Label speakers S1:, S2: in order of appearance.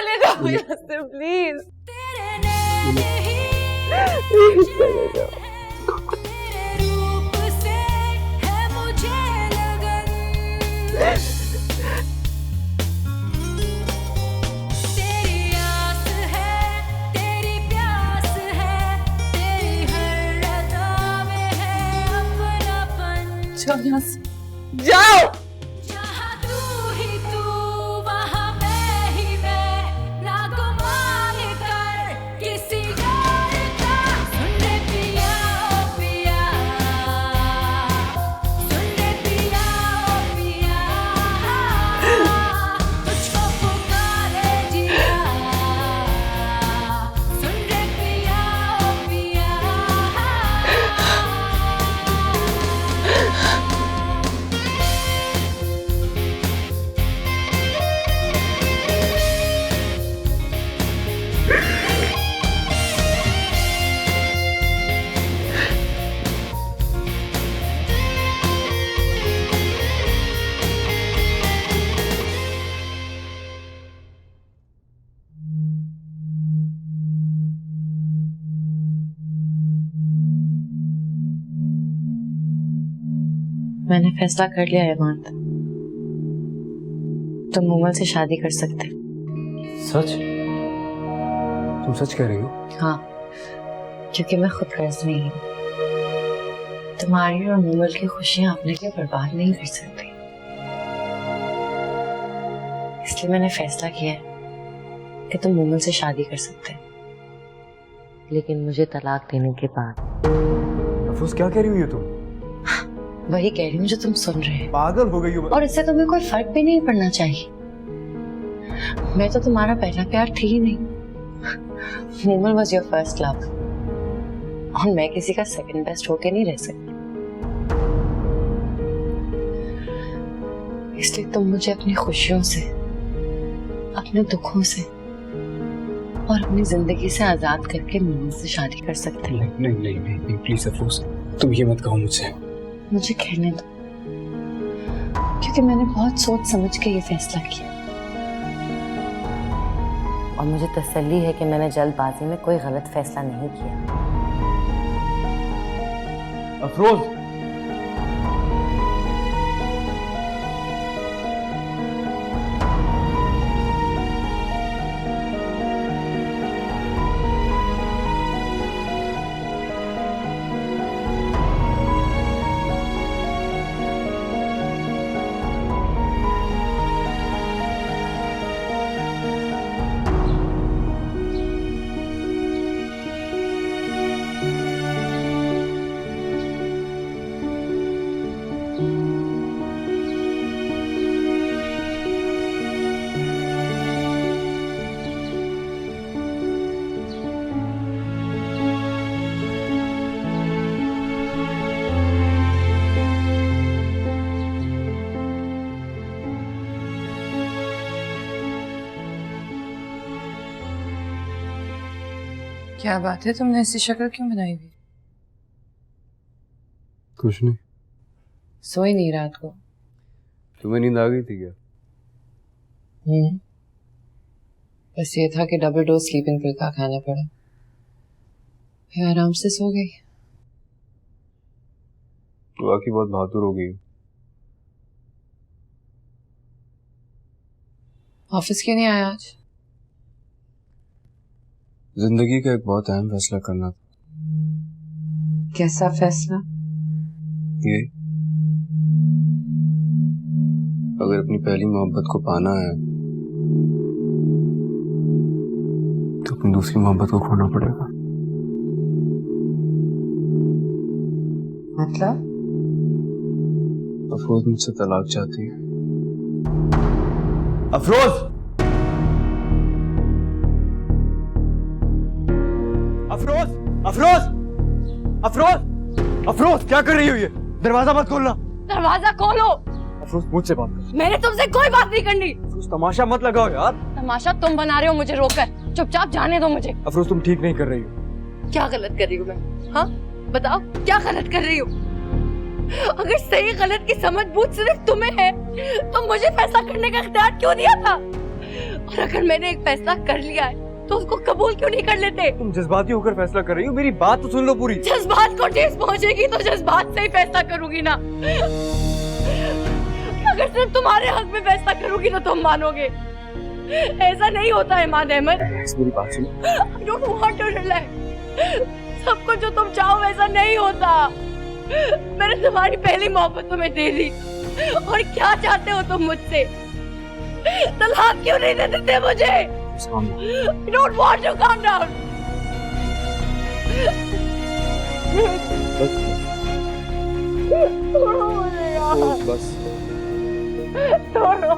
S1: चले जाओ यहाँ से प्लीज। चले जाओ। जाओ यहाँ से, जाओ।
S2: मैंने फैसला कर लिया है मानत, तुम मुमल से शादी कर सकते।
S3: सच? तुम सच कह रही हो?
S2: हाँ, क्योंकि मैं खुद कर्ज नहीं हूँ। तुम्हारी और मुमल की खुशियां अपने लिए बर्बाद नहीं कर सकती, इसलिए मैंने फैसला किया है कि तुम मुमल से शादी कर सकते, लेकिन मुझे तलाक देने के बाद।
S3: अफरोज क्या कह रही हो तुम?
S2: वही कह रही हूँ जो तुम सुन रहे हो।
S3: पागल हो गई हो। और
S2: इससे तुम्हें कोई फर्क भी नहीं पड़ना चाहिए। मैं तो तुम्हारा पहला प्यार थी ही नहीं। Mumal was your first love, और मैं किसी का सेकंड बेस्ट होके नहीं रह सकती। इसलिए तुम मुझे अपनी खुशियों से, अपने दुखों से और अपनी जिंदगी से आजाद करके मुमल से शादी कर सकते हो।
S3: नहीं नहीं नहीं नहीं, प्लीज अफरोज, तुम ये मत कहो मुझसे।
S2: मुझे कहने दो, क्योंकि मैंने बहुत सोच समझ के ये फैसला किया, और मुझे तसल्ली है कि मैंने जल्दबाजी में कोई गलत फैसला नहीं किया।
S3: अफरोज,
S1: क्या बात है, तुमने ऐसी शक्ल क्यों बनाई हुई?
S3: कुछ नहीं।
S2: सोई नहीं रात को?
S3: तुम्हें नींद आ गई थी क्या?
S2: बस ये था कि डबल डोज स्लीपिंग पिल का खाना पड़ा, फिर आराम से सो गई।
S3: तो वाकई बहुत बहादुर हो गई।
S2: ऑफिस क्यों नहीं आया आज?
S3: जिंदगी का एक बहुत अहम फैसला करना था।
S2: कैसा फैसला?
S3: ये, अगर अपनी पहली मोहब्बत को पाना है तो अपनी दूसरी मोहब्बत को खोना पड़ेगा।
S2: मतलब?
S3: अफरोज मुझसे तलाक चाहती है। अफरोज! अफरोज! अफरोज! अफरोज! अफरोज क्या कर रही हो ये? दरवाजा मत खोलना।
S1: दरवाजा खोलो।
S3: अफरोज मुझसे बात कर।
S1: मैंने तुमसे कोई बात नहीं करनी।
S3: अफरोज तमाशा मत लगाओ यार।
S1: तमाशा तुम बना रहे हो मुझे रोककर, चुपचाप जाने दो मुझे।
S3: अफरोज तुम ठीक नहीं कर रही हो।
S1: क्या गलत कर रही हूँ मैं? हाँ बताओ, क्या गलत कर रही हूँ? अगर सही गलत की समझ बूझ सिर्फ तुम्हें है तो मुझे फैसला करने का इख्तियार क्यों दिया था? और अगर मैंने एक फैसला कर लिया है तो उसको कबूल क्यों नहीं कर लेते?
S3: तुम जज्बाती होकर फैसला कर रही हो, मेरी बात तो सुन लो पूरी।
S1: जज्बात को ठेस पहुंचेगी तो जज्बात से ही फैसला करूंगी ना। अगर सिर्फ तुम्हारे हक में फैसला करूंगी तो तुम मानोगे। ऐसा नहीं होता है इमाद अहमद।
S3: मेरी बात सुनो।
S1: I don't want to relax। सब कुछ जो तुम चाहो वैसा नहीं होता। मैंने तुम्हारी पहली मोहब्बत तुम्हें दे दी और क्या चाहते हो तुम मुझसे? तलाक क्यों नहीं दे देते मुझे? I don't want to calm down। छोड़ो मुझे यार।
S3: बस
S1: छोड़ो।